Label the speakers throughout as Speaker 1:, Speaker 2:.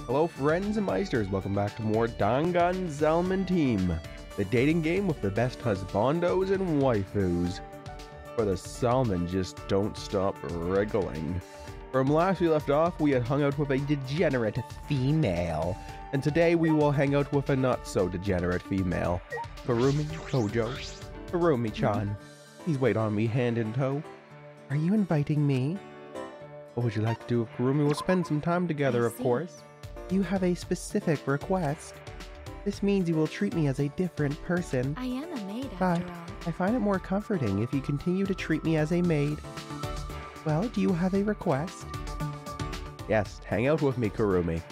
Speaker 1: Hello friends and meisters, welcome back to more Danganronpa Team, the dating game with the best husbandos and waifus, where the salmon just don't stop wriggling. From last we left off, we had hung out with a degenerate female, and today we will hang out with a not so degenerate female. Kurumi Kojo. Kurumi-chan, please wait on me hand in tow. Are you inviting me? What would you like to do with Kurumi? We'll spend some time together, of course. You have a specific request. This means you will treat me as a different person.
Speaker 2: I am a maid
Speaker 1: But
Speaker 2: after all.
Speaker 1: I find it more comforting if you continue to treat me as a maid. Well, do you have a request? Yes, hang out with me, Kurumi.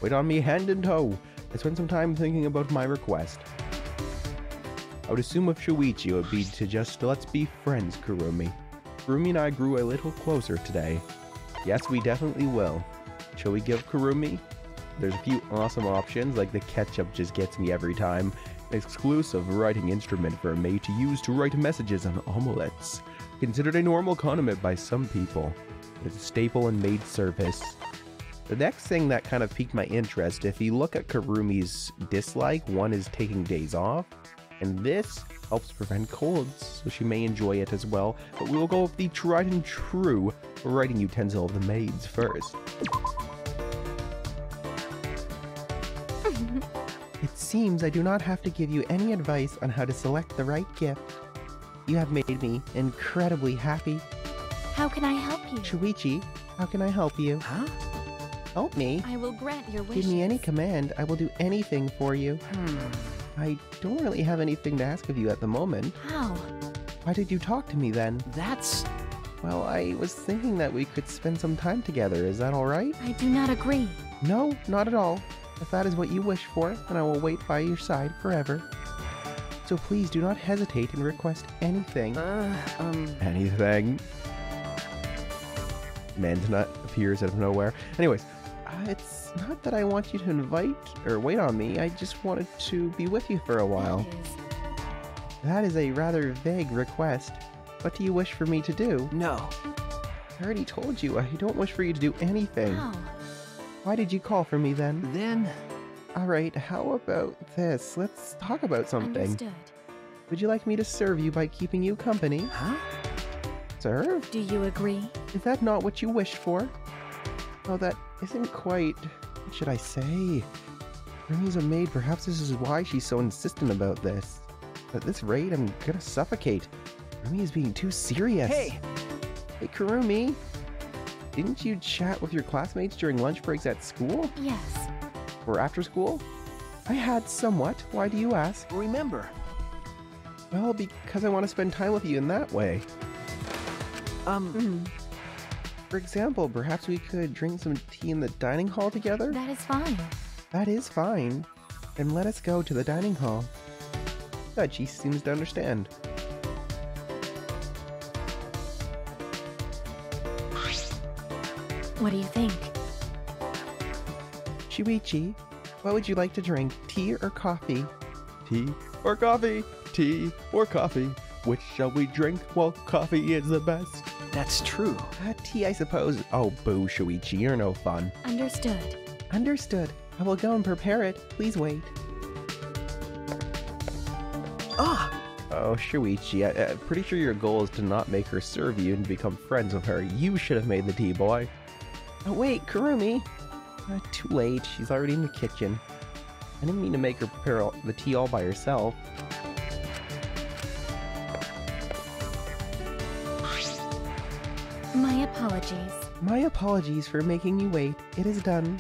Speaker 1: Wait on me hand in tow. I spent some time thinking about my request. I would assume with Shuichi it would be to just let's be friends, Kurumi. Kurumi and I grew a little closer today. Yes, we definitely will. Shall we give Kurumi? There's a few awesome options, like the ketchup just gets me every time. An exclusive writing instrument for a maid to use to write messages on omelets. Considered a normal condiment by some people. It's a staple in maid service. The next thing that kind of piqued my interest, if you look at Kurumi's dislike, one is taking days off, and this helps prevent colds, so she may enjoy it as well. But we will go with the tried and true writing utensil of the maids first. It seems I do not have to give you any advice on how to select the right gift. You have made me incredibly happy.
Speaker 2: How can I help you?
Speaker 1: Shuichi, how can I help you?
Speaker 3: Huh?
Speaker 1: Help me?
Speaker 2: I will grant your wishes.
Speaker 1: Give me any command, I will do anything for you. I don't really have anything to ask of you at the moment.
Speaker 2: How?
Speaker 1: Why did you talk to me then?
Speaker 3: That's...
Speaker 1: Well, I was thinking that we could spend some time together. Is that alright?
Speaker 2: I do not agree.
Speaker 1: No, not at all. If that is what you wish for, then I will wait by your side forever. So please do not hesitate and request anything. Anything? Man's nut appears out of nowhere. Anyways, it's not that I want you to invite or wait on me. I just wanted to be with you for a while. That is a rather vague request. What do you wish for me to do?
Speaker 3: no.
Speaker 1: I already told you, I don't wish for you to do anything.
Speaker 2: How?
Speaker 1: Why did you call for me then?
Speaker 3: Then...
Speaker 1: Alright, how about this? Let's talk about something.
Speaker 2: Understood.
Speaker 1: Would you like me to serve you by keeping you company?
Speaker 3: Huh?
Speaker 1: Serve?
Speaker 2: Do you agree?
Speaker 1: Is that not what you wished for? Oh, that isn't quite... What should I say? Rumi's a maid, perhaps this is why she's so insistent about this. At this rate, I'm gonna suffocate. Rumi is being too serious.
Speaker 3: Hey!
Speaker 1: Hey, Kurumi! Didn't you chat with your classmates during lunch breaks at school?
Speaker 2: Yes.
Speaker 1: Or after school? I had somewhat. Why do you ask?
Speaker 3: Remember.
Speaker 1: Well, because I want to spend time with you in that way. For example, perhaps we could drink some tea in the dining hall together?
Speaker 2: That is fine.
Speaker 1: That is fine. Then let us go to the dining hall. Good, she seems to understand.
Speaker 2: What do you think?
Speaker 1: Shuichi, what would you like to drink? Tea or coffee? Tea or coffee? Tea or coffee? Which shall we drink? Well, coffee is the best.
Speaker 3: That's true.
Speaker 1: Tea, I suppose. Oh, boo, Shuichi, you're no fun.
Speaker 2: Understood.
Speaker 1: Understood. I will go and prepare it. Please wait.
Speaker 3: Ah!
Speaker 1: Oh, Shuichi, I'm pretty sure your goal is to not make her serve you and become friends with her. You should have made the tea, boy. Oh, wait, Kurumi. Too late. She's already in the kitchen. I didn't mean to make her prepare the tea all by herself.
Speaker 2: My apologies.
Speaker 1: My apologies for making you wait. It is done.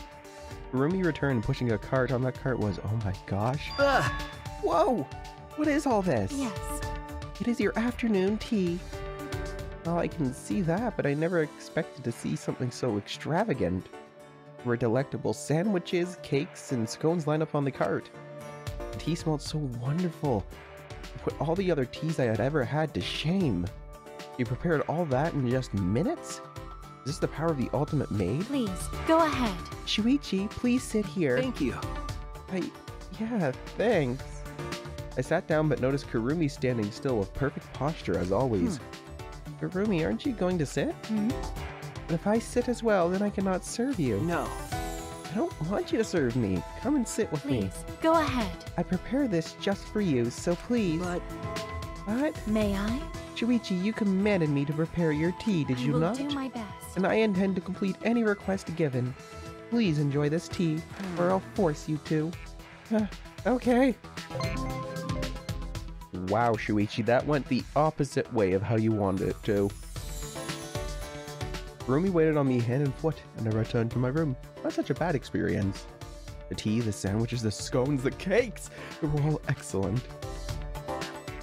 Speaker 1: Kurumi returned, pushing a cart. On that cart was, oh my gosh.
Speaker 3: Ugh!
Speaker 1: Whoa! What is all this?
Speaker 2: Yes.
Speaker 1: It is your afternoon tea. Well, I can see that, but I never expected to see something so extravagant. There were delectable sandwiches, cakes, and scones lined up on the cart. The tea smelled so wonderful. It put all the other teas I had ever had to shame. You prepared all that in just minutes? Is this the power of the ultimate maid?
Speaker 2: Please, go ahead.
Speaker 1: Shuichi, please sit here.
Speaker 3: Thank you.
Speaker 1: Yeah, thanks. I sat down but noticed Kurumi standing still with perfect posture as always. Kurumi, aren't you going to sit? But if I sit as well, then I cannot serve you.
Speaker 3: No.
Speaker 1: I don't want you to serve me. Come and sit with me.
Speaker 2: Please, go ahead.
Speaker 1: I prepared this just for you, so please.
Speaker 3: But
Speaker 1: What?
Speaker 2: May I?
Speaker 1: Shuichi, you commanded me to prepare your tea, did you
Speaker 2: I will
Speaker 1: not?
Speaker 2: do my best.
Speaker 1: And I intend to complete any request given. Please enjoy this tea, or I'll force you to. Okay. Wow, Shuichi, that went the opposite way of how you wanted it to. Rumi waited on me hand and foot, and I returned to my room. Not such a bad experience. The tea, the sandwiches, the scones, the cakes, they were all excellent.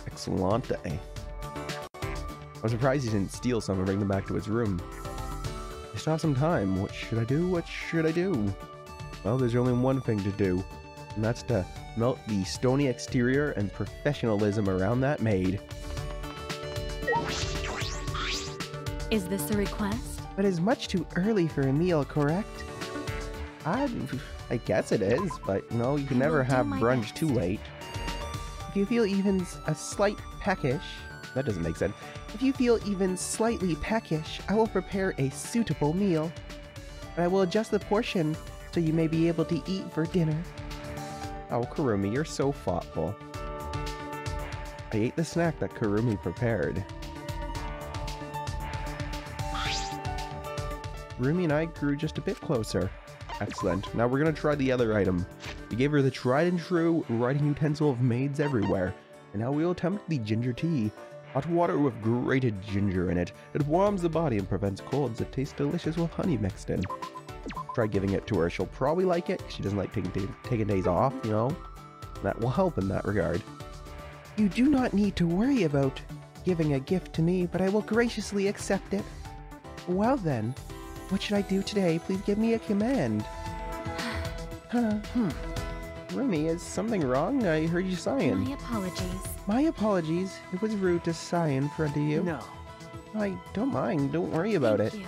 Speaker 1: Excellente. I'm surprised he didn't steal some and bring them back to his room. I still have some time. What should I do? What should I do? Well, there's only one thing to do, and that's to melt the stony exterior and professionalism around that maid.
Speaker 2: Is this a request?
Speaker 1: But it's much too early for a meal, correct? I guess it is, but you know, you can
Speaker 2: I
Speaker 1: never
Speaker 2: will do
Speaker 1: have
Speaker 2: my
Speaker 1: brunch
Speaker 2: best.
Speaker 1: too late. If you feel even a slight peckish, that doesn't make sense. If you feel even slightly peckish, I will prepare a suitable meal. And I will adjust the portion so you may be able to eat for dinner. Oh, Kurumi, you're so thoughtful. I ate the snack that Kurumi prepared. Rumi and I grew just a bit closer. Excellent. Now we're gonna try the other item. We gave her the tried and true writing utensil of maids everywhere. And now we'll attempt the ginger tea. Hot water with grated ginger in it. It warms the body and prevents colds. It tastes delicious with honey mixed in. Try giving it to her. She'll probably like it. She doesn't like taking days off, you know? That will help in that regard. You do not need to worry about giving a gift to me, but I will graciously accept it. Well then, what should I do today? Please give me a command. Rumi, is something wrong? I heard you sighing.
Speaker 2: My apologies.
Speaker 1: My apologies. It was rude to sigh in front of you.
Speaker 3: no.
Speaker 1: I don't mind. Don't worry about
Speaker 2: Thank
Speaker 1: it.
Speaker 2: you.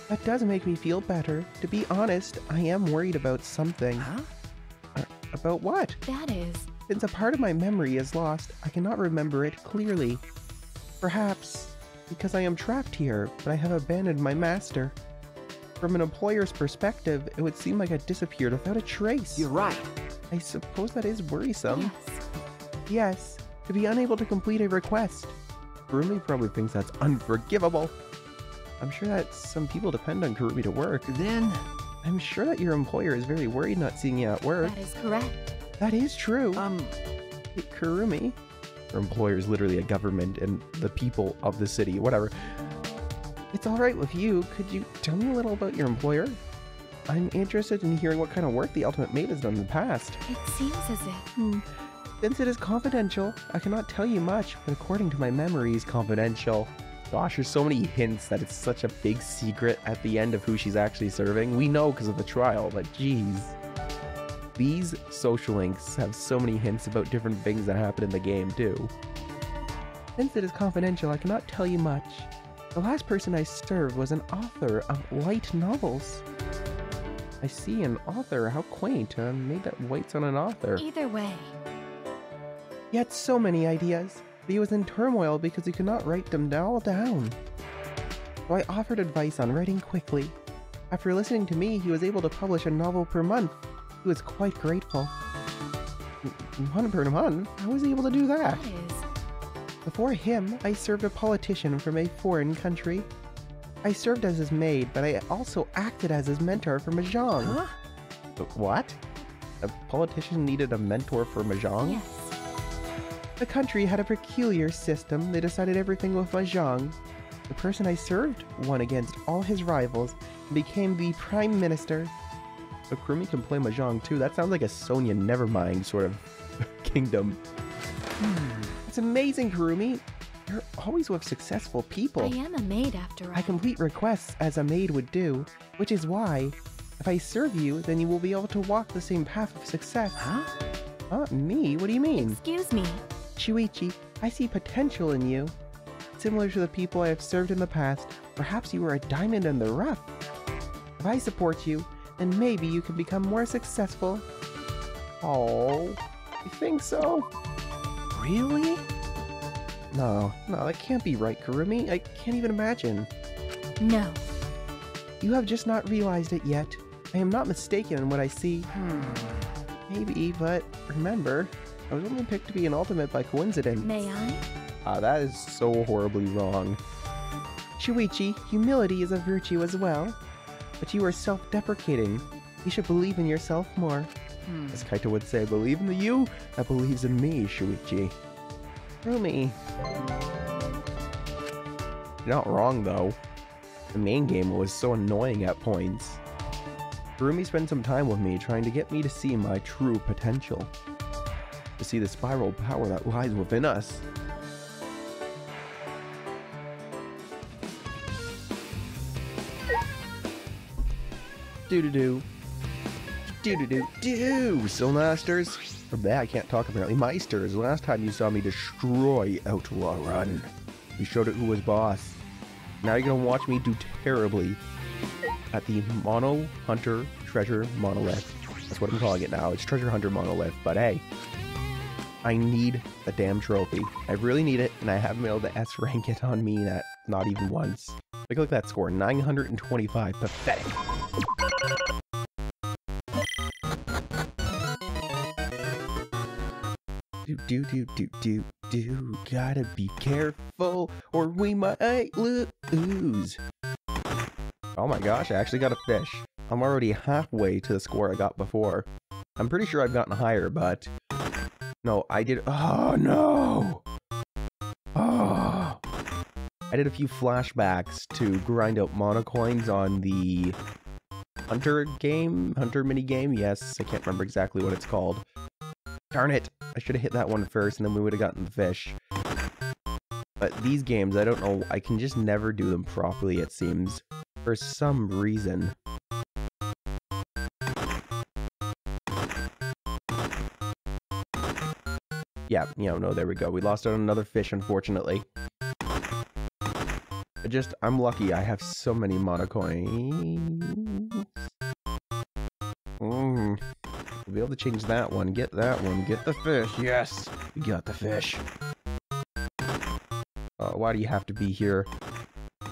Speaker 1: That does make me feel better. To be honest, I am worried about something.
Speaker 3: Huh?
Speaker 1: About what?
Speaker 2: That is.
Speaker 1: Since a part of my memory is lost, I cannot remember it clearly. Perhaps because I am trapped here, but I have abandoned my master. From an employer's perspective, it would seem like I disappeared without a trace.
Speaker 3: You're right.
Speaker 1: I suppose that is worrisome.
Speaker 2: Yes.
Speaker 1: Yes, to be unable to complete a request. Kurumi probably thinks that's unforgivable. I'm sure that some people depend on Kurumi to work.
Speaker 3: Then
Speaker 1: I'm sure that your employer is very worried not seeing you at work.
Speaker 2: That is correct.
Speaker 1: That is true.
Speaker 3: Hey,
Speaker 1: Kurumi. Her employer is literally a government and the people of the city, whatever. It's alright with you. Could you tell me a little about your employer? I'm interested in hearing what kind of work the Ultimate Maid has done in the past.
Speaker 2: It seems as if.
Speaker 1: Since it is confidential, I cannot tell you much, but according to my memories, confidential. Gosh, there's so many hints that it's such a big secret at the end of who she's actually serving. We know because of the trial, but geez. These social links have so many hints about different things that happen in the game, too. Since it is confidential, I cannot tell you much. The last person I served was an author of light novels. I see, an author. How quaint. Made that waits on an author.
Speaker 2: Either way.
Speaker 1: Yet so many ideas. But he was in turmoil because he could not write them all down. So I offered advice on writing quickly. After listening to me, he was able to publish a novel per month. He was quite grateful. One per month? How was he able to do that?
Speaker 2: That is.
Speaker 1: Before him, I served a politician from a foreign country. I served as his maid, but I also acted as his mentor for Mahjong.
Speaker 3: huh?
Speaker 1: What? A politician needed a mentor for Mahjong?
Speaker 2: Yes.
Speaker 1: The country had a peculiar system. They decided everything with Mahjong. The person I served won against all his rivals and became the prime minister. So Kurumi can play Mahjong too. That sounds like a Sonya Nevermind sort of kingdom. It's amazing, Kurumi. You're always with successful people.
Speaker 2: I am a maid after all.
Speaker 1: I complete requests as a maid would do, which is why, if I serve you, then you will be able to walk the same path of success.
Speaker 3: Huh?
Speaker 1: Me? What do you mean?
Speaker 2: Excuse me.
Speaker 1: Shuichi, I see potential in you. Similar to the people I have served in the past, perhaps you are a diamond in the rough. If I support you, then maybe you can become more successful. Oh, you think so?
Speaker 3: Really?
Speaker 1: No, that can't be right, Kurumi. I can't even imagine.
Speaker 2: No.
Speaker 1: You have just not realized it yet. I am not mistaken in what I see. Maybe, but remember, I was only picked to be an ultimate by coincidence.
Speaker 2: May I?
Speaker 1: That is so horribly wrong. Shuichi, humility is a virtue as well. But you are self-deprecating. You should believe in yourself more. As Kaito would say, believe in the you that believes in me, Shuichi. Rumi. You're not wrong, though. The main game was so annoying at points. Rumi spent some time with me trying to get me to see my true potential. To see the spiral power that lies within us. Do-do-do. Do-do-do-do! So, Masters. Or that I can't talk apparently. Meisters, last time you saw me destroy Outlaw Run. We showed it who was boss. Now you're gonna watch me do terribly at the Mono Hunter Treasure Monolith. That's what I'm calling it now. It's Treasure Hunter Monolith, but hey. I need a damn trophy. I really need it, and I haven't been able to S-rank it on me not even once. Look at that score, 925. Pathetic. Do. Gotta be careful, or we might lose. Oh my gosh, I actually got a fish. I'm already halfway to the score I got before. I'm pretty sure I've gotten higher, but... No, I did... Oh, no! Oh! I did a few flashbacks to grind out monocoins on the... Hunter mini game? Yes, I can't remember exactly what it's called. Darn it! I should have hit that one first, and then we would have gotten the fish. But these games, I don't know, I can just never do them properly, it seems. For some reason. Yeah, no, there we go. We lost out on another fish, unfortunately. I'm lucky I have so many monocoins. We'll be able to change that one, get the fish, yes! We got the fish. Why do you have to be here?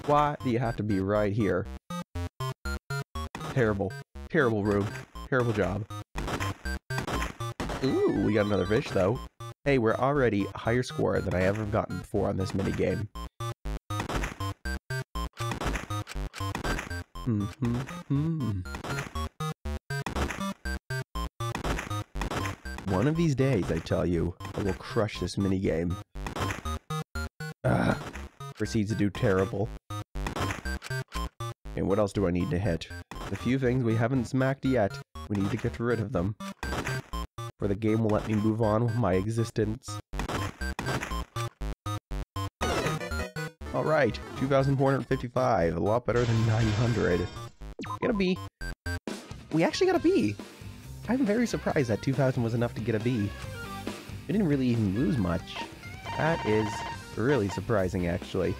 Speaker 1: Why do you have to be right here? Terrible. Terrible, Rube. Terrible job. Ooh, we got another fish, though. Hey, we're already a higher score than I ever gotten before on this minigame. One of these days, I tell you, I will crush this minigame. Proceeds to do terrible. And what else do I need to hit? A few things we haven't smacked yet. We need to get rid of them. Or the game will let me move on with my existence. Alright, 2,455. A lot better than 900. Get a B. We actually got a B! I'm very surprised that 2,000 was enough to get a B. We didn't really even lose much. That is really surprising, actually.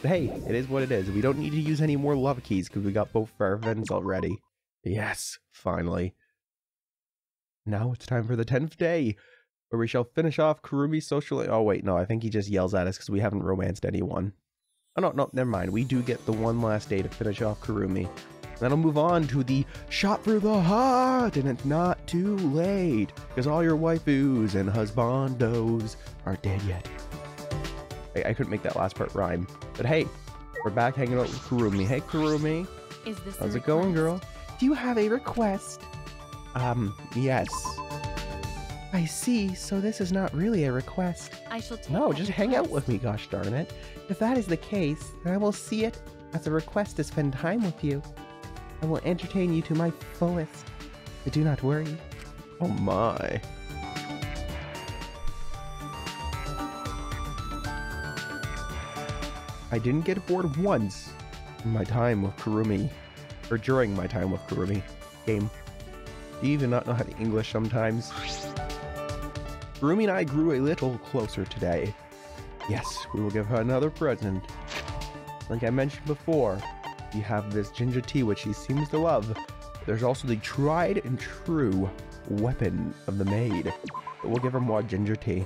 Speaker 1: But hey, it is what it is. We don't need to use any more love keys because we got both of our events already. Yes, finally. Now it's time for the 10th day, where we shall finish off Kurumi's social... Oh wait, no, I think he just yells at us because we haven't romanced anyone. Oh no, never mind. We do get the one last day to finish off Kurumi. Then I'll move on to the shot for the heart, and it's not too late, because all your waifus and husbandos are dead yet. I couldn't make that last part rhyme. But hey, we're back hanging out with Kurumi. Hey, Kurumi.
Speaker 2: Is this
Speaker 1: How's it going, girl? Do you have a request? Yes. I see, so this is not really a request.
Speaker 2: I shall take
Speaker 1: No,
Speaker 2: that
Speaker 1: just hang out
Speaker 2: request.
Speaker 1: with me, gosh darn it. If that is the case, then I will see it as a request to spend time with you. I will entertain you to my fullest. But do not worry. Oh my. I didn't get bored once in my time with Kurumi. Or during my time with Kurumi. Game. Do you even not know how to English sometimes? Kurumi and I grew a little closer today. Yes, we will give her another present. Like I mentioned before, you have this ginger tea which she seems to love. There's also the tried and true weapon of the maid. But we'll give her more ginger tea.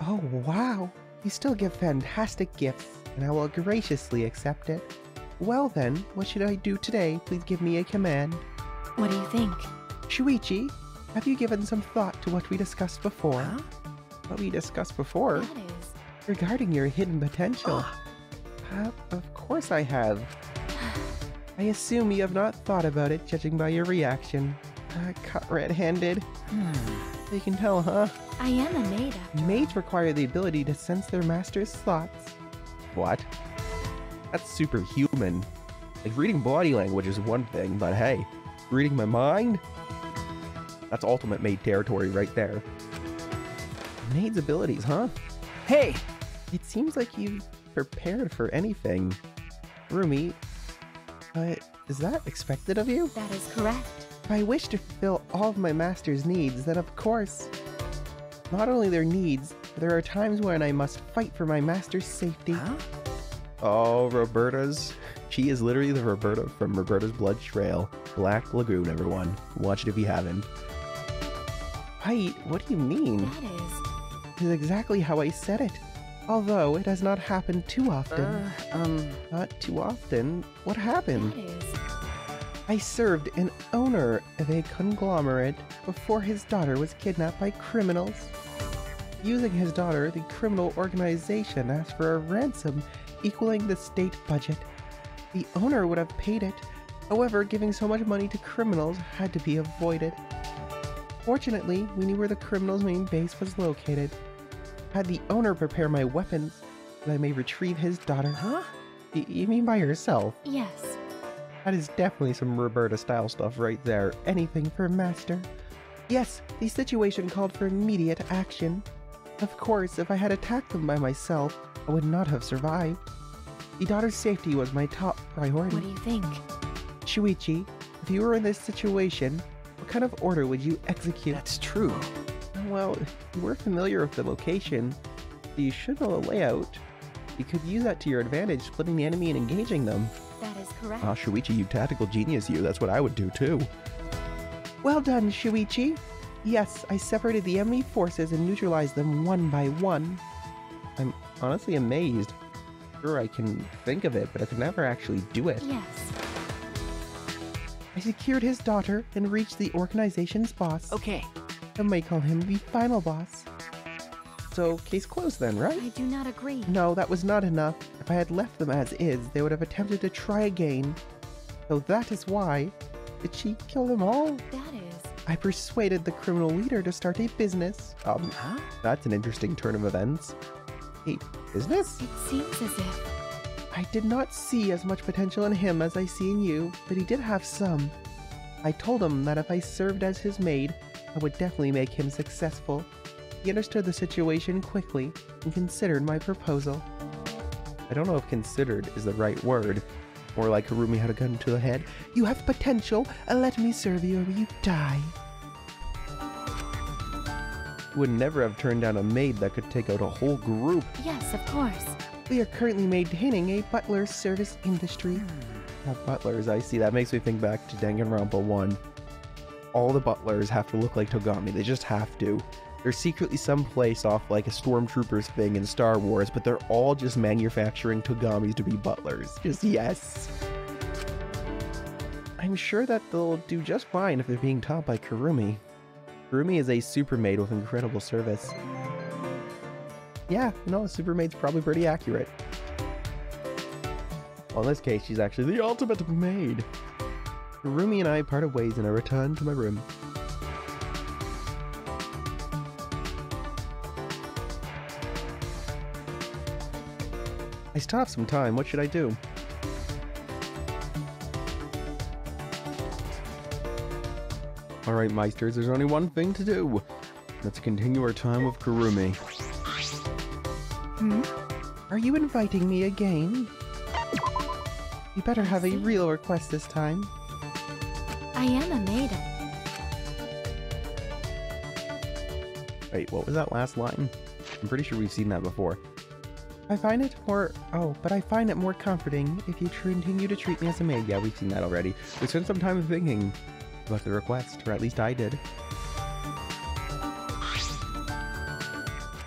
Speaker 1: Oh wow, you still give fantastic gifts, and I will graciously accept it. Well then, what should I do today? Please give me a command.
Speaker 2: What do you think?
Speaker 1: Shuichi, have you given some thought to what we discussed before?
Speaker 3: Huh?
Speaker 1: What we discussed before?
Speaker 2: That is.
Speaker 1: Regarding your hidden potential. Of course I have. I assume you have not thought about it, judging by your reaction. Caught red-handed. You can tell, huh?
Speaker 2: I am a maid after all.
Speaker 1: Maids require the ability to sense their master's thoughts. What? That's superhuman. Like, reading body language is one thing, but hey, reading my mind? That's ultimate maid territory right there. Maid's abilities, huh?
Speaker 3: Hey!
Speaker 1: It seems like you've prepared for anything. Rumi, is that expected of you?
Speaker 2: That is correct.
Speaker 1: If I wish to fulfill all of my master's needs, then of course, not only their needs, but there are times when I must fight for my master's safety.
Speaker 3: Huh?
Speaker 1: Oh, Roberta's. She is literally the Roberta from Roberta's Blood Trail. Black Lagoon, everyone. Watch it if you haven't. Fight? What do you mean?
Speaker 2: That is.
Speaker 1: It is exactly how I said it. Although it has not happened too often. Not too often? What happened?
Speaker 2: That is.
Speaker 1: I served an owner of a conglomerate before his daughter was kidnapped by criminals. Using his daughter, the criminal organization asked for a ransom equaling the state budget. The owner would have paid it. However, giving so much money to criminals had to be avoided. Fortunately, we knew where the criminal's main base was located. Had the owner prepare my weapons, that I may retrieve his daughter.
Speaker 3: Huh?
Speaker 1: You mean by yourself?
Speaker 2: Yes.
Speaker 1: That is definitely some Roberta-style stuff right there. Anything for Master. Yes, the situation called for immediate action. Of course, if I had attacked them by myself, I would not have survived. The daughter's safety was my top priority.
Speaker 2: What do you think?
Speaker 1: Shuichi, if you were in this situation, what kind of order would you execute?
Speaker 3: That's true.
Speaker 1: Well, you were familiar with the location, so you should know the layout. You could use that to your advantage, splitting the enemy and engaging them.
Speaker 2: That is correct.
Speaker 1: Ah, Shuichi, you tactical genius, you. That's what I would do, too. Well done, Shuichi. Yes, I separated the enemy forces and neutralized them one by one. I'm honestly amazed. Sure, I can think of it, but I could never actually do it.
Speaker 2: Yes.
Speaker 1: I secured his daughter and reached the organization's boss.
Speaker 3: Okay.
Speaker 1: I might call him the final boss. So, case closed then, right?
Speaker 2: I do not agree.
Speaker 1: No, that was not enough. If I had left them as is, they would have attempted to try again. So that is why. Did she kill them all?
Speaker 2: That is.
Speaker 1: I persuaded the criminal leader to start a business.
Speaker 3: Huh?
Speaker 1: That's an interesting turn of events. A business?
Speaker 2: It seems as if.
Speaker 1: I did not see as much potential in him as I see in you, but he did have some. I told him that if I served as his maid, I would definitely make him successful. He understood the situation quickly and considered my proposal. I don't know if considered is the right word. More like Harumi had a gun to the head. You have potential, let me serve you or you die. You would never have turned down a maid that could take out a whole group.
Speaker 2: Yes, of course.
Speaker 1: We are currently maintaining a butler service industry. Butlers, I see. That makes me think back to Danganronpa 1. All the butlers have to look like Togami. They just have to. There's secretly some place off like a stormtroopers thing in Star Wars, but they're all just manufacturing Togamis to be butlers. Just yes. I'm sure that they'll do just fine if they're being taught by Kurumi. Kurumi is a super maid with incredible service. Yeah, no, a super maid's probably pretty accurate. Well, in this case, she's actually the ultimate maid. Kurumi and I parted ways and I returned to my room. I still have some time. What should I do? Alright, meisters, there's only one thing to do. Let's continue our time with Kurumi. Are you inviting me again? You better have a real request this time.
Speaker 2: I am a maid.
Speaker 1: Wait, what was that last line? I'm pretty sure we've seen that before. I find it more comforting if you continue to treat me as a maid. Yeah, we've seen that already. We spent some time thinking about the request, or at least I did.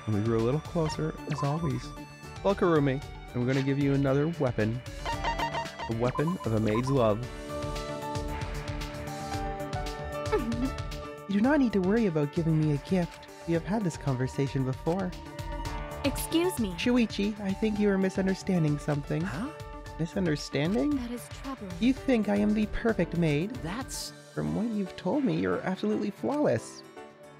Speaker 1: And we grew a little closer, as always. Well, Kurumi, I'm going to give you another weapon. The weapon of a maid's love. You do not need to worry about giving me a gift. We have had this conversation before.
Speaker 2: Excuse me.
Speaker 1: Shuichi, I think you are misunderstanding something.
Speaker 3: Huh?
Speaker 1: Misunderstanding?
Speaker 2: That is troubling.
Speaker 1: You think I am the perfect maid?
Speaker 3: That's...
Speaker 1: From what you've told me, you're absolutely flawless.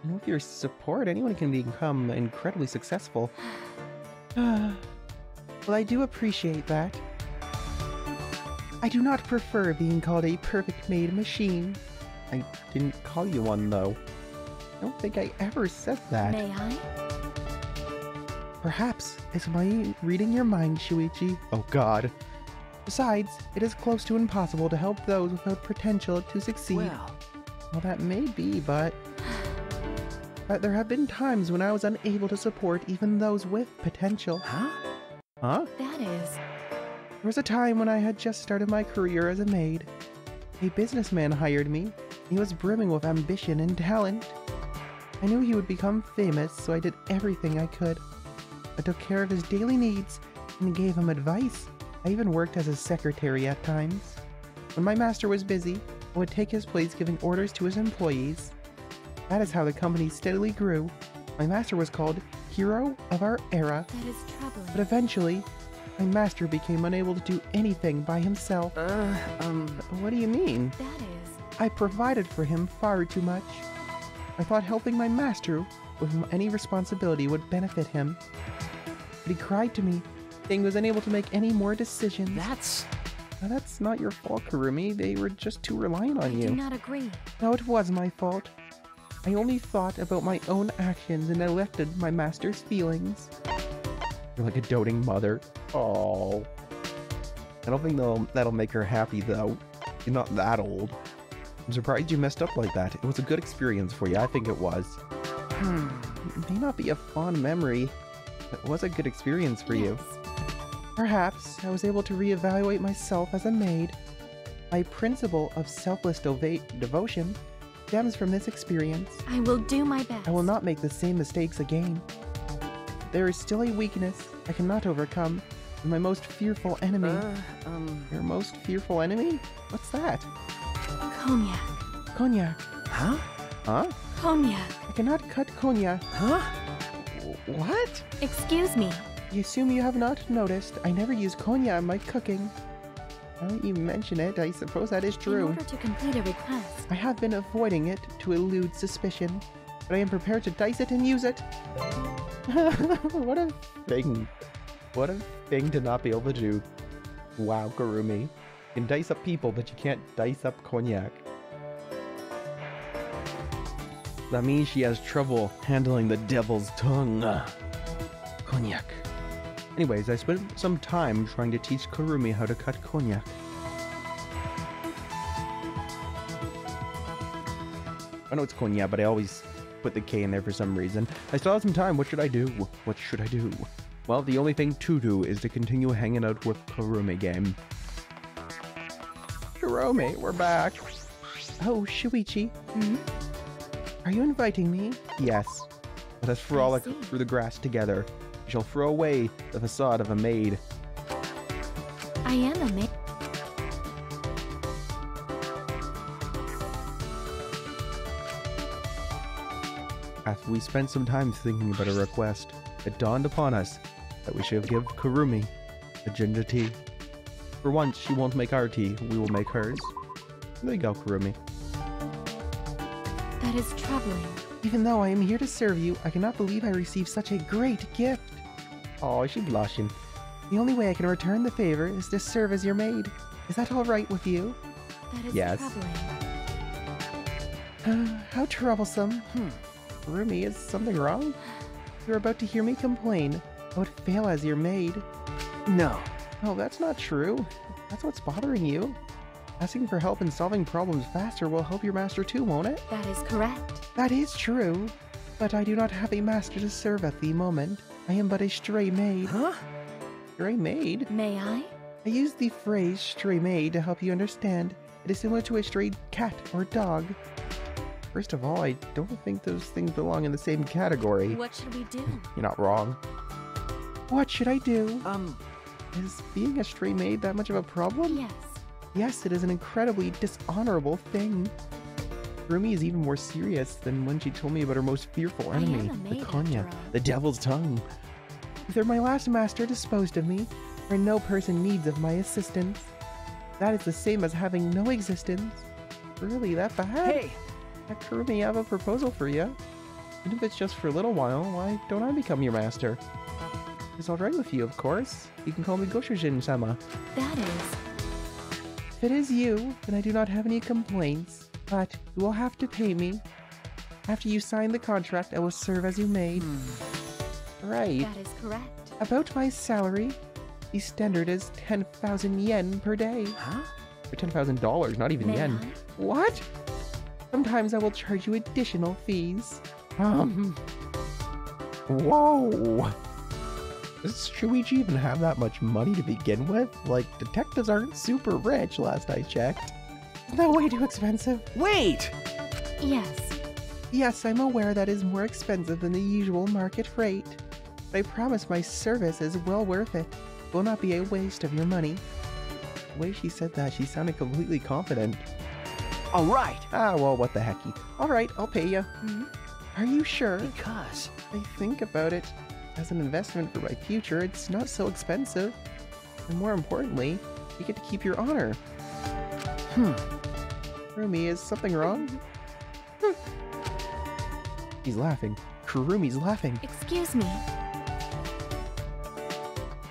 Speaker 1: And with your support, anyone can become incredibly successful. Well, I do appreciate that. I do not prefer being called a perfect maid machine. I didn't call you one, though. I don't think I ever said that.
Speaker 2: May I?
Speaker 1: Perhaps it's my reading your mind, Shuichi. Oh god. Besides, it is close to impossible to help those without potential to succeed. Well, that may be, but there have been times when I was unable to support even those with potential.
Speaker 3: Huh?
Speaker 1: Huh?
Speaker 2: That is...
Speaker 1: There was a time when I had just started my career as a maid. A businessman hired me. He was brimming with ambition and talent. I knew he would become famous, so I did everything I could. I took care of his daily needs and gave him advice. I even worked as his secretary at times. When my master was busy, I would take his place giving orders to his employees. That is how the company steadily grew. My master was called Hero of Our Era.
Speaker 2: That is troubling.
Speaker 1: But eventually, my master became unable to do anything by himself. What do you mean?
Speaker 2: That is...
Speaker 1: I provided for him far too much. I thought helping my master with any responsibility would benefit him. But he cried to me, saying he was unable to make any more decisions. Now, that's not your fault, Kurumi. They were just too reliant on
Speaker 2: I
Speaker 1: you.
Speaker 2: do not agree.
Speaker 1: No, it was my fault. I only thought about my own actions and neglected my master's feelings. You're like a doting mother. Oh. I don't think that'll make her happy, though. You're not that old. I'm surprised you messed up like that. It was a good experience for you. I think it was. It may not be a fond memory, but it was a good experience for you. Perhaps I was able to reevaluate myself as a maid. My principle of selfless devotion stems from this experience.
Speaker 2: I will do my best.
Speaker 1: I will not make the same mistakes again. There is still a weakness I cannot overcome. My most fearful enemy. Your most fearful enemy? What's that?
Speaker 2: Cognac.
Speaker 1: Cognac.
Speaker 3: Huh?
Speaker 1: Huh?
Speaker 2: Cognac.
Speaker 1: I cannot cut cognac.
Speaker 3: Huh?
Speaker 1: What?
Speaker 2: Excuse me.
Speaker 1: I assume you have not noticed. I never use cognac in my cooking. Now that you mention it, I suppose that is
Speaker 2: In
Speaker 1: true.
Speaker 2: order to complete a request,
Speaker 1: I have been avoiding it to elude suspicion, but I am prepared to dice it and use it. What a thing. What a thing to not be able to do. Wow, Kurumi. You can dice up people, but you can't dice up cognac. That means she has trouble handling the devil's tongue. Cognac. Anyways, I spent some time trying to teach Kurumi how to cut cognac. I know it's cognac, but I always put the K in there for some reason. I still have some time. What should I do? What should I do? Well, the only thing to do is to continue hanging out with Kurumi game. Kurumi, we're back. Oh, Shuichi. Are you inviting me? Yes. Let us frolic through the grass together. We shall throw away the facade of a maid.
Speaker 2: I am a maid.
Speaker 1: After we spent some time thinking about a request, it dawned upon us that we should give Kurumi a ginger tea. For once, she won't make our tea, we will make hers. There you go, Kurumi.
Speaker 2: That is troubling.
Speaker 1: Even though I am here to serve you, I cannot believe I received such a great gift. Oh, she's blushing. The only way I can return the favor is to serve as your maid. Is that all right with you?
Speaker 2: That is
Speaker 1: Yes.
Speaker 2: troubling.
Speaker 1: How troublesome. Kurumi, is something wrong? You're about to hear me complain. I would fail as your maid.
Speaker 3: No.
Speaker 1: Oh, that's not true. That's what's bothering you. Asking for help and solving problems faster will help your master too, won't it?
Speaker 2: That is correct.
Speaker 1: That is true. But I do not have a master to serve at the moment. I am but a stray maid.
Speaker 3: Huh?
Speaker 1: Stray maid?
Speaker 2: May I?
Speaker 1: I use the phrase stray maid to help you understand. It is similar to a stray cat or dog. First of all, I don't think those things belong in the same category.
Speaker 2: What should we do?
Speaker 1: You're not wrong. What should I do? Is being a stray maid that much of a problem?
Speaker 2: Yes.
Speaker 1: Yes, it is an incredibly dishonorable thing. Rumi is even more serious than when she told me about her most fearful
Speaker 2: I am
Speaker 1: enemy,
Speaker 2: a
Speaker 1: the
Speaker 2: maid,
Speaker 1: Konya,
Speaker 2: after all.
Speaker 1: the devil's tongue. Either my last master disposed of me, or no person needs of my assistance. That is the same as having no existence. Really, that bad?
Speaker 3: Hey!
Speaker 1: Kurumi, I have a proposal for you. And if it's just for a little while, why don't I become your master? It's alright with you, of course. You can call me Goshujin-sama.
Speaker 2: That is.
Speaker 1: If it is you, then I do not have any complaints, but you will have to pay me. After you sign the contract, I will serve as your maid. Right.
Speaker 2: That is correct.
Speaker 1: About my salary, the standard is 10,000 yen per day.
Speaker 3: Huh?
Speaker 1: Or $10,000, not even
Speaker 2: May
Speaker 1: yen.
Speaker 2: I?
Speaker 1: What? Sometimes I will charge you additional fees. Whoa! Does Shuichi even have that much money to begin with? Like, detectives aren't super rich, last I checked. Isn't that way too expensive?
Speaker 3: Wait!
Speaker 2: Yes.
Speaker 1: Yes, I'm aware that is more expensive than the usual market rate. But I promise my service is well worth it. It will not be a waste of your money. The way she said that, she sounded completely confident.
Speaker 3: Alright!
Speaker 1: Ah, well, what the hecky. Alright, I'll pay you.
Speaker 2: Hmm?
Speaker 1: Are you sure?
Speaker 3: Because...
Speaker 1: I think about it. As an investment for my future, it's not so expensive. And more importantly, you get to keep your honor. Kurumi, is something wrong? He's laughing. Kurumi's laughing.
Speaker 2: Excuse me.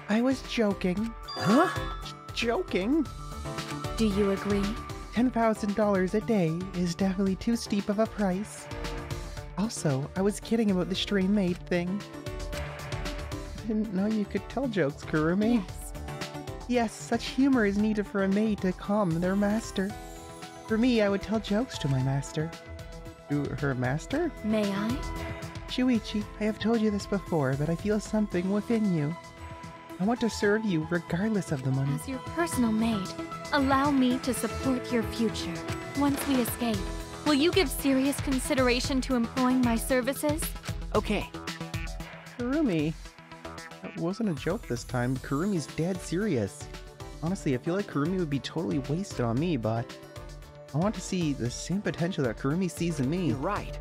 Speaker 1: I was joking.
Speaker 3: Huh?
Speaker 1: Joking?
Speaker 2: Do you agree?
Speaker 1: $10,000 a day is definitely too steep of a price. Also, I was kidding about the stray maid thing. I didn't know you could tell jokes, Kurumi.
Speaker 2: Yes.
Speaker 1: Yes, such humor is needed for a maid to calm their master. For me, I would tell jokes to my master. To her master?
Speaker 2: May I?
Speaker 1: Shuichi, I have told you this before, but I feel something within you. I want to serve you regardless of the money.
Speaker 2: As your personal maid, allow me to support your future. Once we escape, will you give serious consideration to employing my services?
Speaker 3: Okay.
Speaker 1: Kurumi. That wasn't a joke this time. Kurumi's dead serious. Honestly, I feel like Kurumi would be totally wasted on me, but I want to see the same potential that Kurumi sees in me.
Speaker 3: You're right.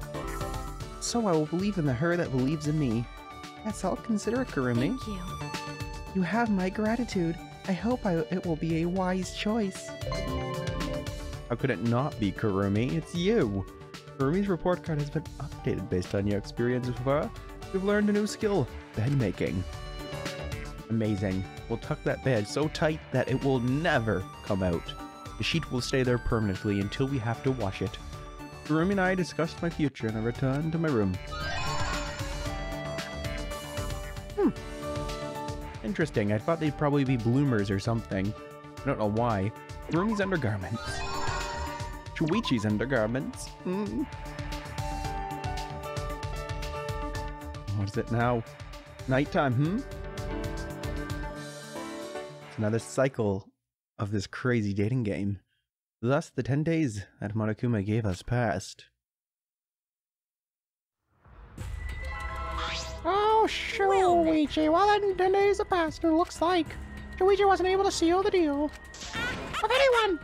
Speaker 1: So I will believe in the her that believes in me. Yes, I'll consider it, Kurumi.
Speaker 2: Thank you.
Speaker 1: You have my gratitude. I hope it will be a wise choice. How could it not be, Kurumi? It's you. Kurumi's report card has been updated based on your experience with her. You've learned a new skill, bed making. Amazing. We'll tuck that bed so tight that it will never come out. The sheet will stay there permanently until we have to wash it. Kurumi and I discussed my future and I returned to my room. Interesting. I thought they'd probably be bloomers or something. I don't know why. Kurumi's undergarments. Shuichi's undergarments. What is it now? Nighttime, It's another cycle of this crazy dating game. Thus, the 10 days that Monokuma gave us passed. Oh, Shuichi, well then 10 days have passed and it looks like Shuichi wasn't able to seal the deal with anyone.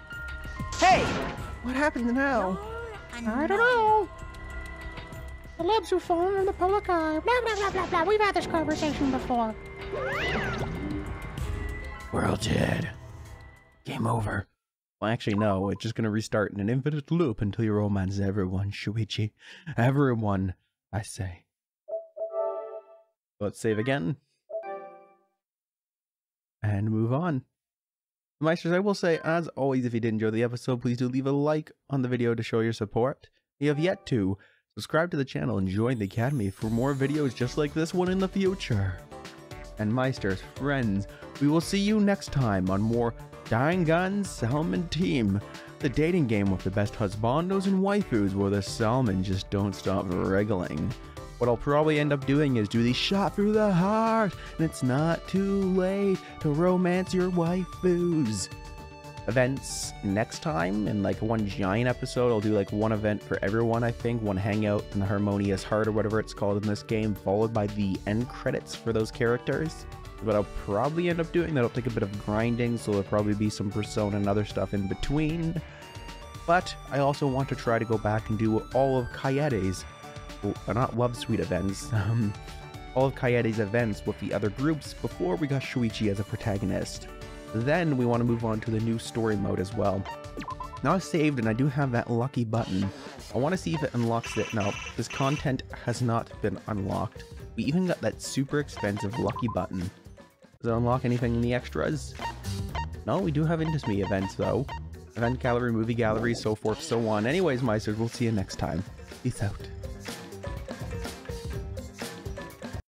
Speaker 3: Hey!
Speaker 1: What happens now? I don't know. The celebs who fallen in the public eye. Blah, blah, blah, blah, blah. We've had this conversation before. We're all dead. Game over. Well, actually, no. It's just going to restart in an infinite loop until you romance everyone, Shuichi. Everyone, I say. Let's save again. And move on. Meisters, I will say, as always, if you did enjoy the episode, please do leave a like on the video to show your support. If you have yet to, subscribe to the channel and join the Academy for more videos just like this one in the future. And Meisters, friends, we will see you next time on more Danganronpa Salmon Team, the dating game with the best husbandos and waifus where the salmon just don't stop wriggling. What I'll probably end up doing is do the shot through the heart, and it's not too late to romance your waifus. Events next time, in like one giant episode, I'll do like one event for everyone, I think, one hangout in the Harmonious Heart or whatever it's called in this game, followed by the end credits for those characters. what I'll probably end up doing. That'll take a bit of grinding, so there'll probably be some Persona and other stuff in between. But I also want to try to go back and do all of Kaede's, not Love Suite events, all of Kaede's events with the other groups before we got Shuichi as a protagonist. Then we want to move on to the new story mode as well. Now I've saved and I do have that lucky button. I want to see if it unlocks it. Now, this content has not been unlocked. We even got that super expensive lucky button. Does it unlock anything in the extras? No, we do have Indisme events though. Event gallery, movie gallery, so forth, so on. Anyways, Meisters, we'll see you next time. Peace out.